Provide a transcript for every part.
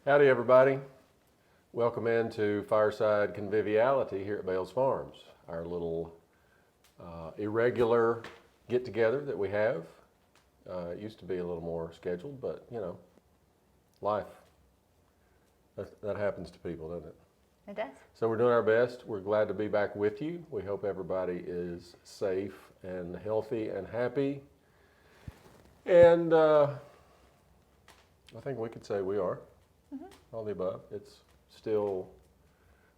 Howdy, everybody. Welcome into Fireside Conviviality here at Bales Farms, our little irregular get-together that we have. It used to be a little more scheduled, but, life, that happens to people, doesn't it? It does. So we're doing our best. We're glad to be back with you. We hope everybody is safe and healthy and happy. And I think we could say we are. All the above. It's still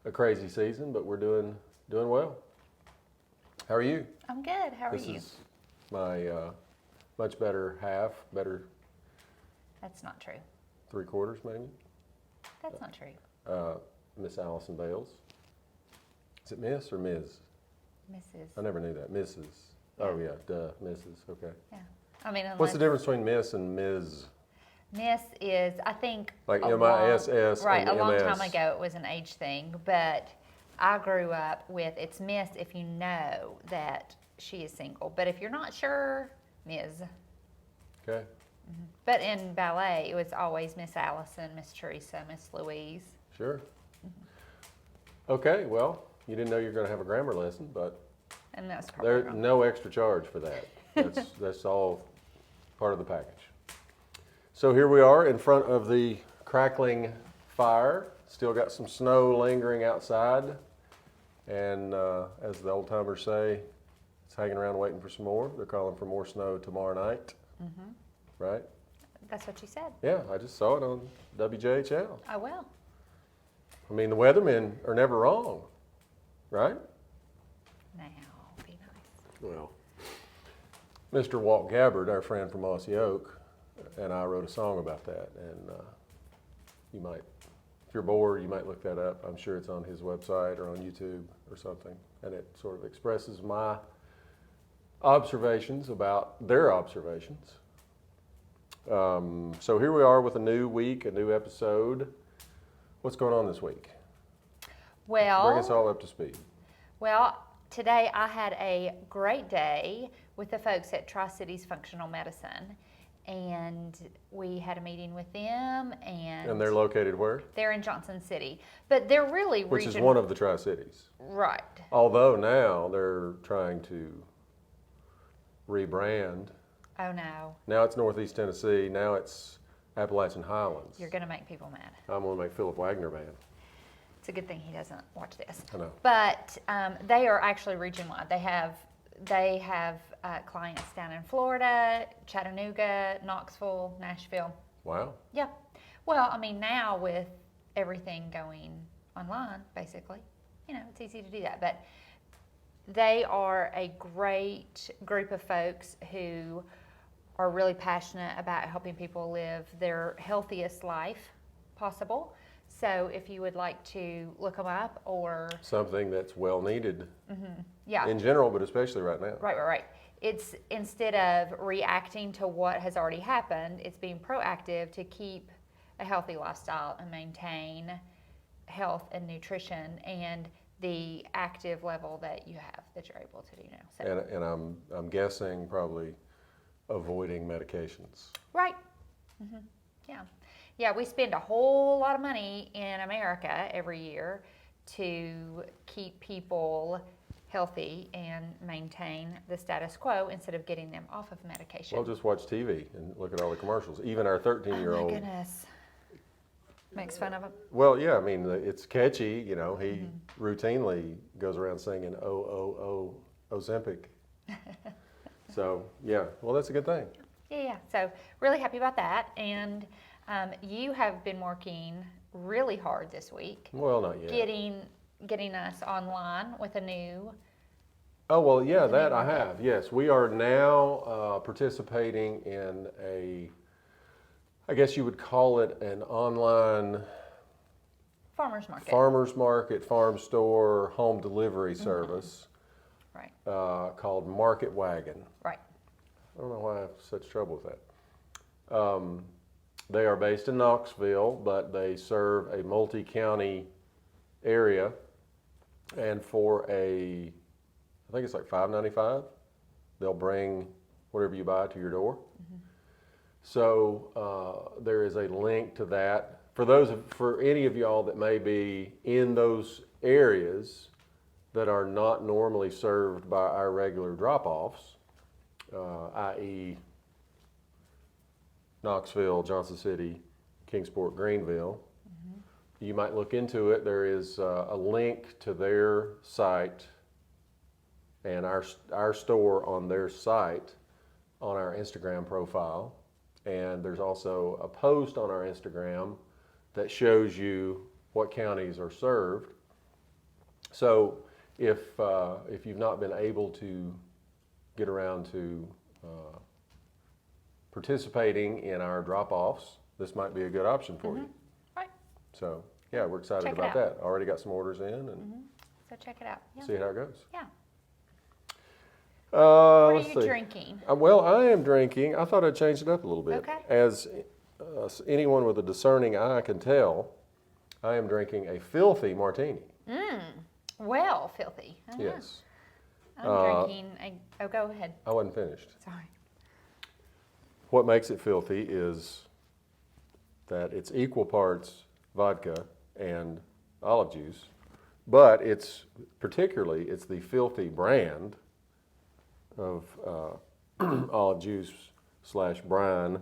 a crazy season, but we're doing well. How are you? I'm good. How are This you? is my much better half, better That's not true. 3/4 maybe. That's not true. Miss Allison Bales. Is it Miss or Ms.? Mrs. I never knew that. Mrs. Oh yeah, duh, Mrs. Okay. Yeah. I mean, What's the unless difference between Miss and Ms.? Miss is, I think, Like a MISS right, and a long MS. time ago it was an age thing, but I grew up with it's Miss if you know that she is single. But if you're not sure, Ms. Okay. But in ballet, it was always Miss Allison, Miss Teresa, Miss Louise. Sure. Okay, well, you didn't know you were going to have a grammar lesson, but And that's probably there's wrong. no extra charge for that. That's all part of the package. So here we are in front of the crackling fire. Still got some snow lingering outside. And as the old timers say, it's hanging around waiting for some more. They're calling for more snow tomorrow night. Right? That's what you said. Yeah, I just saw it on WJHL. I will. I mean, the weathermen are never wrong, right? Now, be nice. Well, Mr. Walt Gabbard, our friend from Mossy Oak, and I wrote a song about that. And you might, if you're bored, you might look that up. I'm sure it's on his website or on YouTube or something. And it sort of expresses my observations about their observations. So here we are with a new week, a new episode. What's going on this week? Bring us all up to speed. Well, today I had a great day with the folks at Tri-Cities Functional Medicine, and we had a meeting with them, And they're located where? they're in Johnson City, but they're really Which is one of the Tri-Cities. right. Although now they're trying to rebrand. Oh no, Now it's Northeast Tennessee. Now it's Appalachian Highlands. you're gonna make people mad. I'm going to make Philip Wagner mad. It's a good thing he doesn't watch this. I know. But they are actually region-wide. They have clients down in Florida, Chattanooga, Knoxville, Nashville. Wow. Yeah. Well, I mean, now with everything going online, basically, it's easy to do that. But they are a great group of folks who are really passionate about helping people live their healthiest life possible. So if you would like to look them up or... Something that's well needed Yeah. in general, but especially right now. Right. It's instead of reacting to what has already happened, it's being proactive to keep a healthy lifestyle and maintain health and nutrition and the active level that you have that you're able to do now. So, And I'm guessing probably avoiding medications. right. Yeah, we spend a whole lot of money in America every year to keep people healthy and maintain the status quo instead of getting them off of medication. Well, just watch TV and look at all the commercials. Even our 13-year-old. Oh my goodness. Makes fun of them. Well, yeah, I mean, it's catchy, He routinely goes around singing, oh, oh, oh, Ozempic. So, yeah, well, that's a good thing. Yeah. So really happy about that. And you have been working really hard this week, Well, not yet. getting us online with a new... Oh, well, yeah, that I market. have. Yes, we are now participating in I guess you would call it an online farmer's market. farmer's market, farm store, home delivery service Right. called Market Wagon. Right. I don't know why I have such trouble with that. They are based in Knoxville, but they serve a multi-county area. And for I think it's like $5.95, they'll bring whatever you buy to your door. So there is a link to that for any of y'all that may be in those areas that are not normally served by our regular drop-offs, i.e. Knoxville, Johnson City, Kingsport, Greenville, you might look into it. There is a link to their site and our store on their site on our Instagram profile. And there's also a post on our Instagram that shows you what counties are served. So if you've not been able to get around to participating in our drop-offs, this might be a good option for you. Right. So yeah, we're excited Check it about out. that. Already got some orders in, and So check it out. Yeah. see how it goes. Yeah. What What are you drinking? Well, I am drinking. I thought I'd change it up a little bit. Okay. As anyone with a discerning eye can tell, I am drinking a filthy martini. Well, filthy. Yes. I'm drinking oh, go ahead. I wasn't finished. Sorry. What makes it filthy is that it's equal parts vodka and olive juice, but it's the filthy brand of olive juice / brine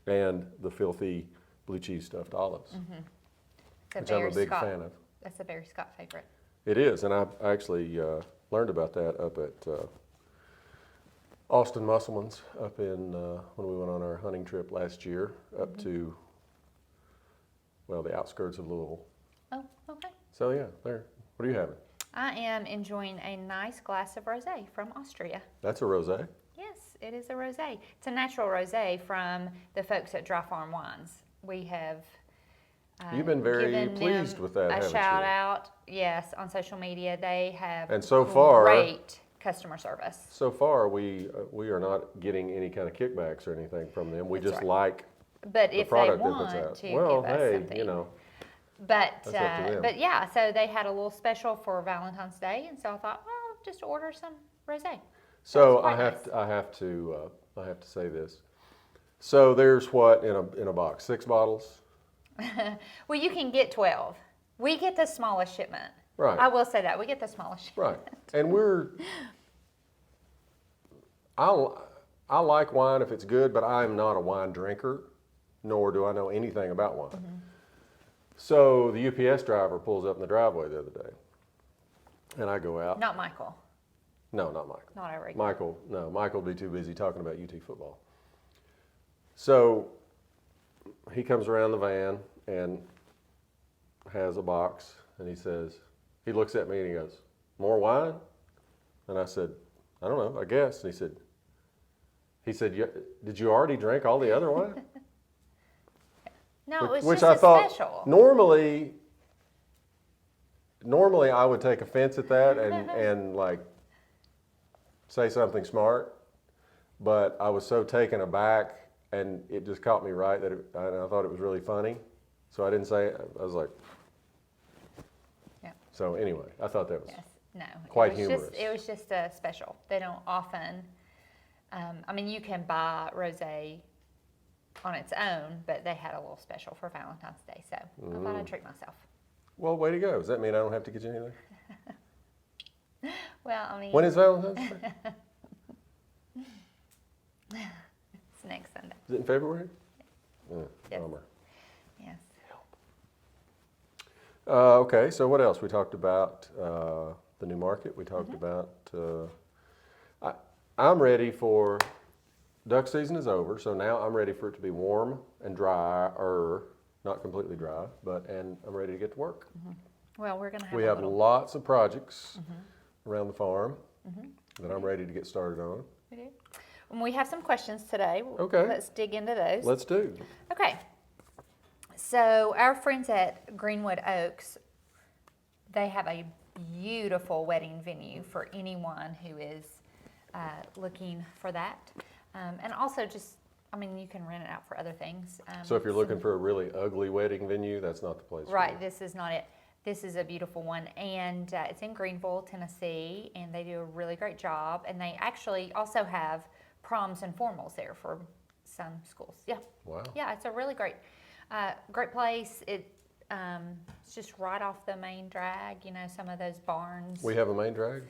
and the filthy blue cheese stuffed olives, which I'm a big fan of. That's a Barry Scott favorite. It is, and I actually learned about that up at Austin Musselman's up in when we went on our hunting trip last year up to, well, the outskirts of Louisville. Oh, okay. So yeah, there. What are you having? I am enjoying a nice glass of rosé from Austria. That's a rosé. Yes, it is a rosé. It's a natural rosé from the folks at Dry Farm Wines. We have You've been very given pleased them with that, a haven't shout you? out. Yes, on social media they have And so far- great customer service. So far, we are not getting any kind of kickbacks or anything from them. We That's just right. like But the if they product want that puts to out. Well, give us hey, something, you know, But That's up to them. but yeah, so they had a little special for Valentine's Day, and so I thought, well, just order some rosé. so quite I have nice. to, I have to say this. So there's what in a box? 6 bottles. Well, you can get 12. We get the smallest shipment. Right. I will say that we get the smallest shipment. Right. And I like wine if it's good, but I'm not a wine drinker, nor do I know anything about wine. So the UPS driver pulls up in the driveway the other day, and I go out. Not Michael. No, not Michael. Not our regular. Michael would be too busy talking about UT football. So he comes around the van and has a box, and he looks at me and he goes, "More wine?" And I said, "I don't know, I guess." And he said, "Did you already drink all the other wine?" No, it was Which just I a thought special. normally I would take offense at that and like say something smart, but I was so taken aback and it just caught me right that I thought it was really funny, so I didn't say it. I was like, Yeah. So anyway, I thought that was Yes. No. quite it was humorous. It was just a special. They don't often. I mean, you can buy rosé on its own, but they had a little special for Valentine's Day, so I thought I'd treat myself. Well, way to go. Does that mean I don't have to get you anything? Well, I mean, When is Valentine's Day? it's next Sunday. Is it in February? Yes. Bummer. Yes. Okay, so what else? We talked about the new market. We talked about. I'm ready for duck season is over, so now I'm ready for it to be warm and dry, or not completely dry, and I'm ready to get to work. Well, we're gonna have We a have little. lots of projects around the farm that I'm ready to get started on. We do. And we have some questions today. Okay. Let's dig into those. Let's do. Okay. So our friends at Greenwood Oaks, they have a beautiful wedding venue for anyone who is looking for that. And also just, I mean, you can rent it out for other things. So if you're looking for a really ugly wedding venue, that's not the place for Right, you. this is not it. This is a beautiful one, and it's in Greenville, Tennessee, and they do a really great job. And they actually also have proms and formals there for some schools. Yeah. Wow. Yeah, it's a really great. Great place. It's just right off the main drag. You know, some of those barns. We have a main drag?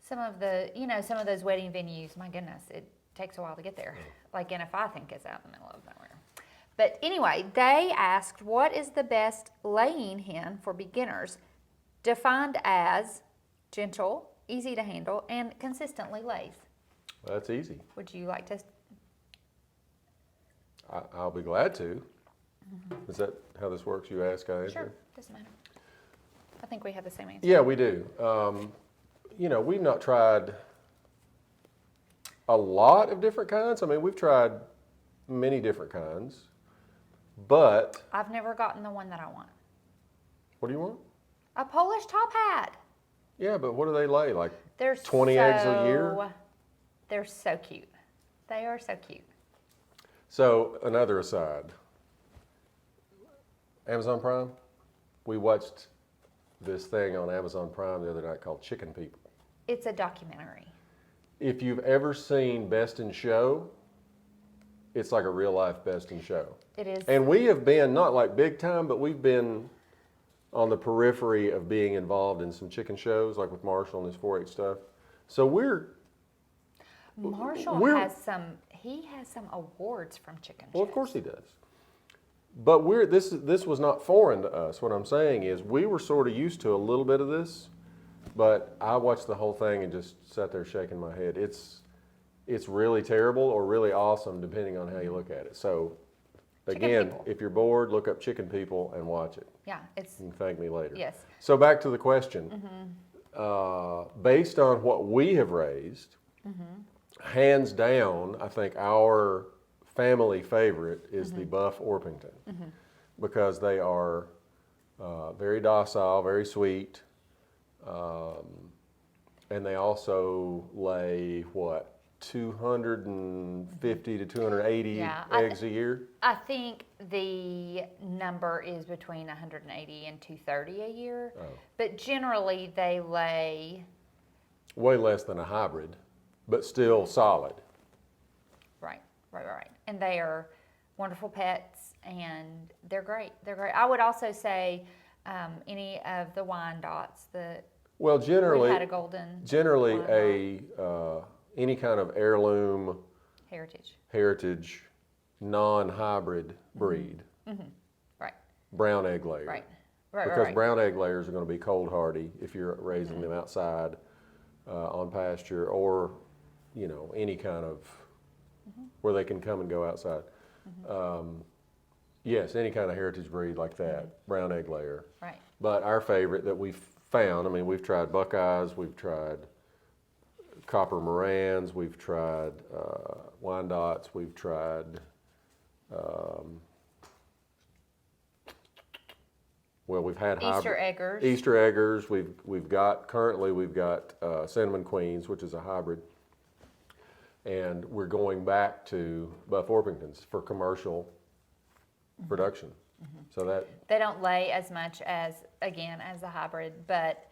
Some of those wedding venues. My goodness, it takes a while to get there. Like NFI, I think, is out in the middle of nowhere. But anyway, they asked, what is the best laying hen for beginners, defined as gentle, easy to handle, and consistently lays? That's easy. Would you like to? I'll be glad to. Is that how this works? You ask, I answer? Sure, doesn't matter. I think we have the same answer. Yeah, we do. You know, we've not tried a lot of different kinds. I mean, we've tried many different kinds, but I've never gotten the one that I want. what do you want? A Polish top hat. Yeah, but what do they lay? Like They're 20 eggs a year? They're so cute. They are so cute. So, another aside. Amazon Prime, we watched this thing on Amazon Prime the other night called Chicken People. It's a documentary. If you've ever seen Best in Show, it's like a real life Best in Show. It is. And we have been, not like big time, but we've been on the periphery of being involved in some chicken shows, like with Marshall and his 4-H stuff. So Marshall has some awards from chicken shows. well, of course he does. But this was not foreign to us. What I'm saying is we were sort of used to a little bit of this, but I watched the whole thing and just sat there shaking my head. It's really terrible or really awesome depending on how you look at it. So again, if you're bored, look up Chicken People and watch it. Yeah, it's. You can thank me later. Yes. So back to the question. Based on what we have raised, hands down, I think our family favorite is the Buff Orpington because they are very docile, very sweet, and they also lay 250 to 280 eggs a year. I think the number is between 180 and 230 a year, but generally they lay way less than a hybrid, but still solid. Right. And they are wonderful pets, and they're great. I would also say any of the Wyandottes. Generally, we had a golden. Generally, Wyandotte. Any kind of heirloom, heritage, non-hybrid breed. Right. Brown egg layer. Right. Because brown egg layers are going to be cold hardy if you're raising them outside on pasture or, any kind of where they can come and go outside. Yes, any kind of heritage breed like that, brown egg layer. Right. But our favorite that we've found, we've tried Buckeyes, we've tried Copper Morans, we've tried Wyandottes, we've tried we've had Easter Eggers. We've got Cinnamon Queens, which is a hybrid, and we're going back to Buff Orpingtons for commercial production. So that they don't lay as much as the hybrid, but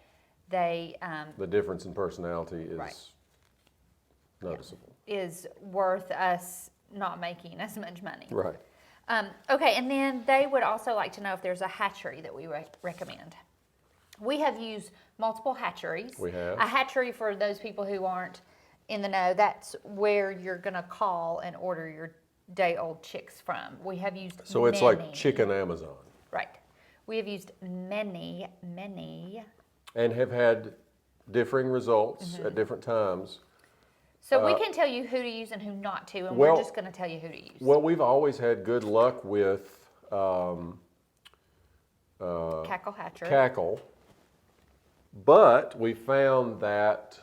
they the difference in personality is noticeable. Is worth us not making as much money. Right. Okay, and then they would also like to know if there's a hatchery that we recommend. We have used multiple hatcheries. We have. A hatchery, for those people who aren't in the know, that's where you're going to call and order your day-old chicks from. We have used So it's like Chicken Amazon. Right. We have used many. And have had differing results at different times. So we can tell you who to use and who not to, and we're just going to tell you who to use. Well, we've always had good luck with Cackle Hatchery. Cackle, but we found that,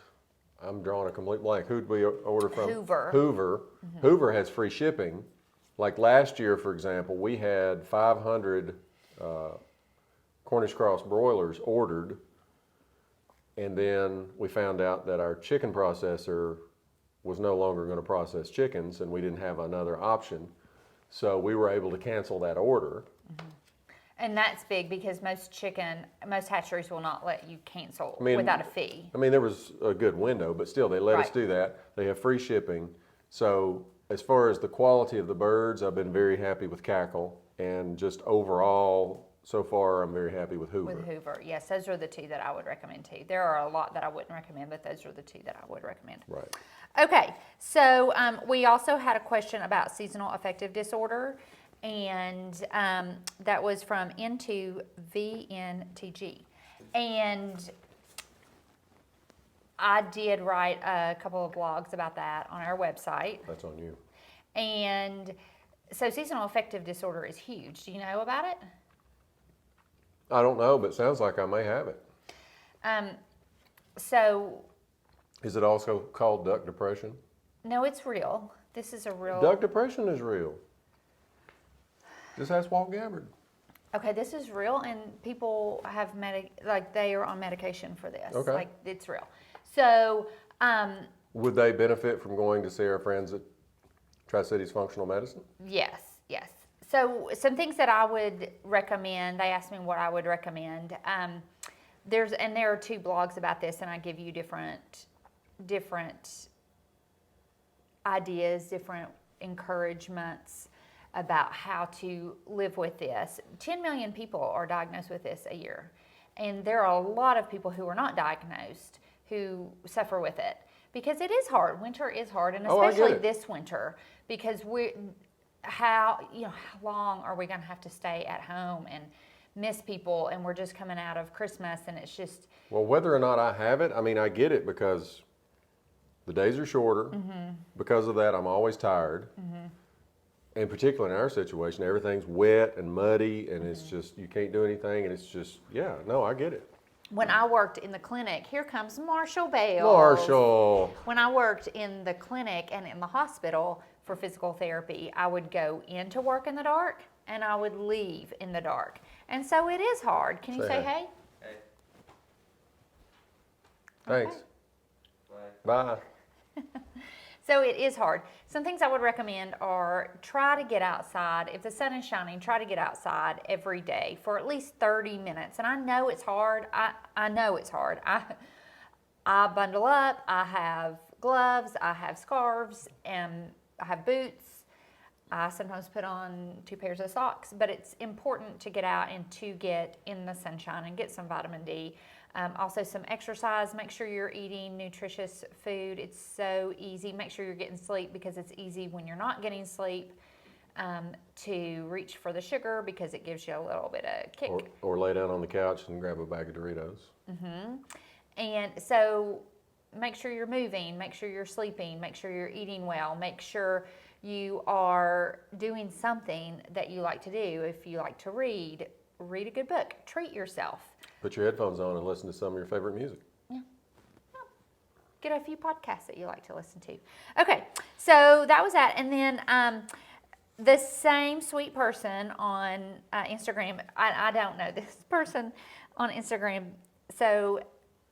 I'm drawing a complete blank. Who'd we order from? Hoover. Hoover has free shipping. Like last year, for example, we had 500 Cornish cross broilers ordered, and then we found out that our chicken processor was no longer going to process chickens, and we didn't have another option. So we were able to cancel that order. And that's big because most hatcheries will not let you cancel without a fee. There was a good window, but still they let us do that. They have free shipping. So as far as the quality of the birds, I've been very happy with Cackle. And just overall, so far, I'm very happy with Hoover. With Hoover, yes, those are the two that I would recommend too. There are a lot that I wouldn't recommend, but those are the two that I would recommend. Right. Okay, so we also had a question about seasonal affective disorder, and that was from N2VNTG. And I did write a couple of blogs about that on our website. That's on you. And so seasonal affective disorder is huge. Do you know about it? I don't know, but it sounds like I may have it. So, Is it also called duck depression? no, it's real. This is a real... Duck depression is real. Just ask Walt Gabbard. Okay, this is real, and people have they are on medication for this. Okay. Like, it's real. So, Would they benefit from going to see our friends at Tri-Cities Functional Medicine? yes. So, some things that I would recommend, they asked me what I would recommend. There are 2 blogs about this, and I give you different ideas, different encouragements about how to live with this. 10 million people are diagnosed with this a year. And there are a lot of people who are not diagnosed who suffer with it because it is hard. Winter is hard, and especially this winter, because how long are we going to have to stay at home and miss people, and we're just coming out of Christmas, and it's just... Well, whether or not I have it, I mean, I get it because the days are shorter. Because of that, I'm always tired. In particular, in our situation, everything's wet and muddy, and it's just, you can't do anything, and it's just, I get it. When I worked in the clinic, here comes Marshall Bales. Marshall! When I worked in the clinic and in the hospital for physical therapy, I would go into work in the dark, and I would leave in the dark. And so it is hard. Can you say hey? Hey. Thanks. Bye. So it is hard. Some things I would recommend are try to get outside. If the sun is shining, try to get outside every day for at least 30 minutes. And I know it's hard. I know it's hard. I bundle up. I have gloves. I have scarves. And I have boots. I sometimes put on 2 pairs of socks. But it's important to get out and to get in the sunshine and get some vitamin D. Also some exercise. Make sure you're eating nutritious food. It's so easy. Make sure you're getting sleep, because it's easy when you're not getting sleep to reach for the sugar, because it gives you a little bit of kick. Or lay down on the couch and grab a bag of Doritos. And so make sure you're moving. Make sure you're sleeping. Make sure you're eating well. Make sure you are doing something that you like to do. If you like to read a good book. Treat yourself. Put your headphones on and listen to some of your favorite music. Get a few podcasts that you like to listen to. Okay, so that was that. And then the same sweet person on Instagram, I don't know this person on Instagram, so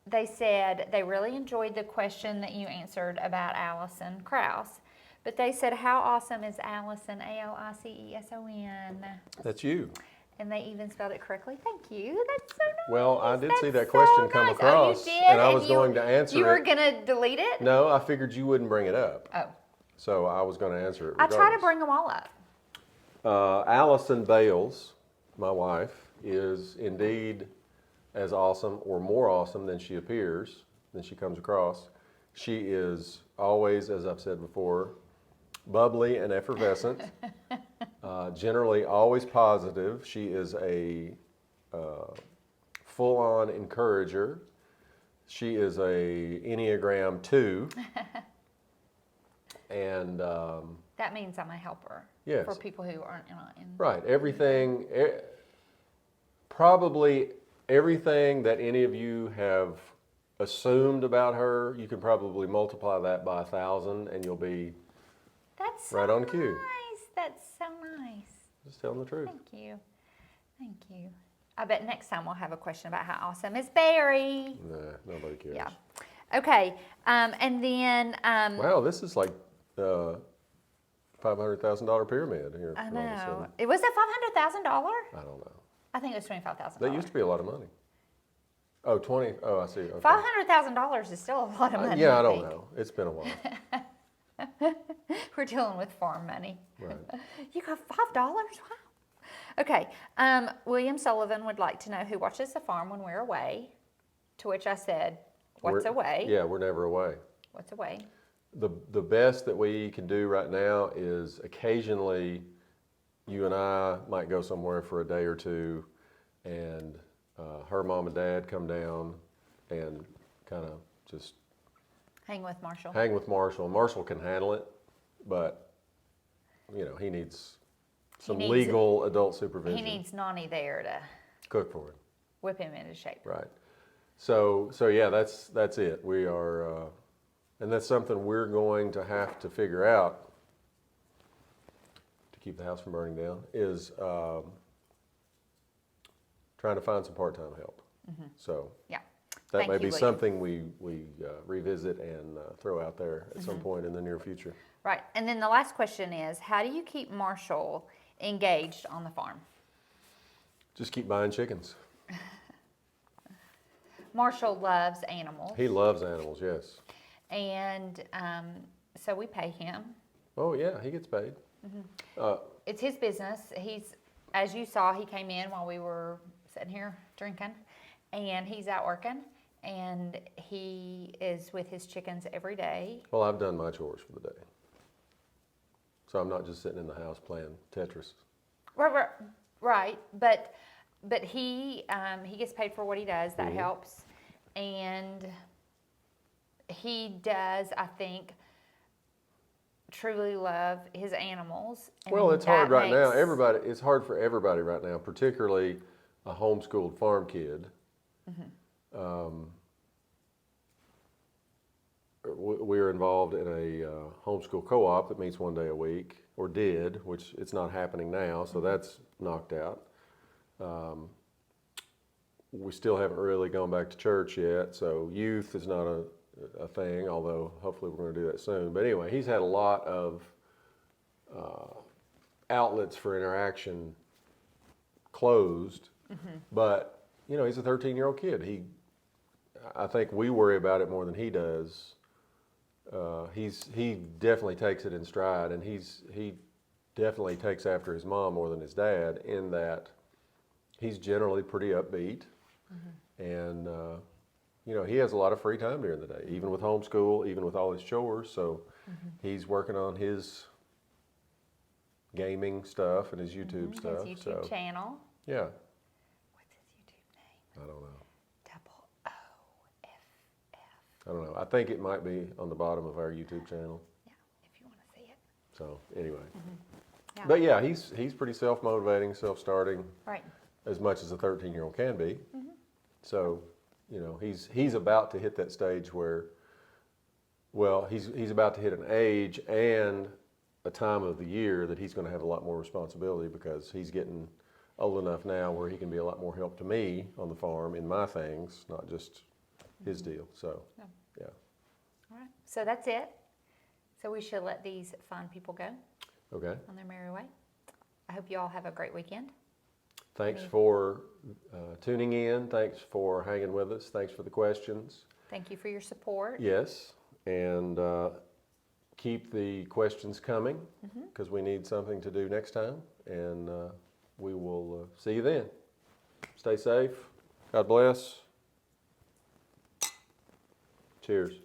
they said they really enjoyed the question that you answered about Allison Krause. But they said, how awesome is Allison, Aliceson? That's you. And they even spelled it correctly. Thank you. That's so nice. Well, I did see that That's question so come nice. across, Oh, you did? and I was going to answer it. You were going to delete it? No, I figured you wouldn't bring it up. Oh. So I was going to answer it I regardless. try to bring them all up. Allison Bales, my wife, is indeed as awesome or more awesome than she appears, than she comes across. She is always, as I've said before, bubbly and effervescent, generally always positive. She is a full-on encourager. She is a Enneagram 2. And That means I'm a helper. Yes. For people who aren't in. Right, everything, probably everything that any of you have assumed about her, you can probably multiply that by 1,000 and you'll be That's so right on cue. nice. That's so nice. Just telling the truth. Thank you. Thank you. I bet next time we'll have a question about how awesome is Barry. Nah, nobody cares. Yeah. Okay. And then. Wow, this is like $500,000 pyramid here. I all of a know. sudden. It was a $500,000? I don't know. I think it was $25,000. That used to be a lot of money. Oh, 20. Oh, I see. Okay. $500,000 is still a lot of money. Yeah, I don't think. know. It's been a while. We're dealing with farm money. Right. You got $5? Wow. Okay. William Sullivan would like to know who watches the farm when we're away. To which I said, "What's away? Yeah, we're never away. What's away?" The best that we can do right now is occasionally you and I might go somewhere for a day or two, and her mom and dad come down and kind of just Hang with Marshall. hang with Marshall. Marshall can handle it, but he needs some legal adult supervision. He needs Nani there to Cook for him. whip him into shape. Right. So yeah, that's it. We are, and that's something we're going to have to figure out to keep the house from burning down. Is trying to find some part-time help. So Yeah. that Thank may you, be William. something we revisit and throw out there at some point in the near future. Right. And then the last question is, how do you keep Marshall engaged on the farm? Just keep buying chickens. Marshall loves animals. He loves animals, yes. And so we pay him. Oh yeah, he gets paid. It's his business. As you saw, he came in while we were sitting here drinking, and he's out working, and he is with his chickens every day. Well, I've done my chores for the day, so I'm not just sitting in the house playing Tetris. Right. But he gets paid for what he does. That helps, and he does, I think, truly love his animals. Well, it's hard right now. makes- It's hard for everybody right now, particularly a homeschooled farm kid. We're involved in a homeschool co-op that meets one day a week, or did, which it's not happening now, so that's knocked out. We still haven't really gone back to church yet, so youth is not a thing, although hopefully we're going to do that soon. But anyway, he's had a lot of outlets for interaction closed, but he's a 13-year-old kid. I think we worry about it more than he does. He definitely takes it in stride, and he definitely takes after his mom more than his dad in that he's generally pretty upbeat, and he has a lot of free time during the day, even with homeschool, even with all his chores. So he's working on his gaming stuff and his YouTube stuff. His YouTube channel. Yeah, What's his YouTube name? I don't know. OOFF. I don't know. I think it might be on the bottom of our YouTube channel. Yeah, if you want to see it. So anyway, Yeah. but yeah, he's pretty self-motivating, self-starting, Right. as much as a 13-year-old can be. So he's about to hit that stage where, well, he's about to hit an age and a time of the year that he's going to have a lot more responsibility, because he's getting old enough now where he can be a lot more help to me on the farm in my things, not just his deal. So yeah. All right. So that's it. So we should let these fine people go Okay. on their merry way. I hope you all have a great weekend. Thanks for tuning in. Thanks for hanging with us. Thanks for the questions. Thank you for your support. Yes, and keep the questions coming, because we need something to do next time, and we will see you then. Stay safe. God bless. Cheers.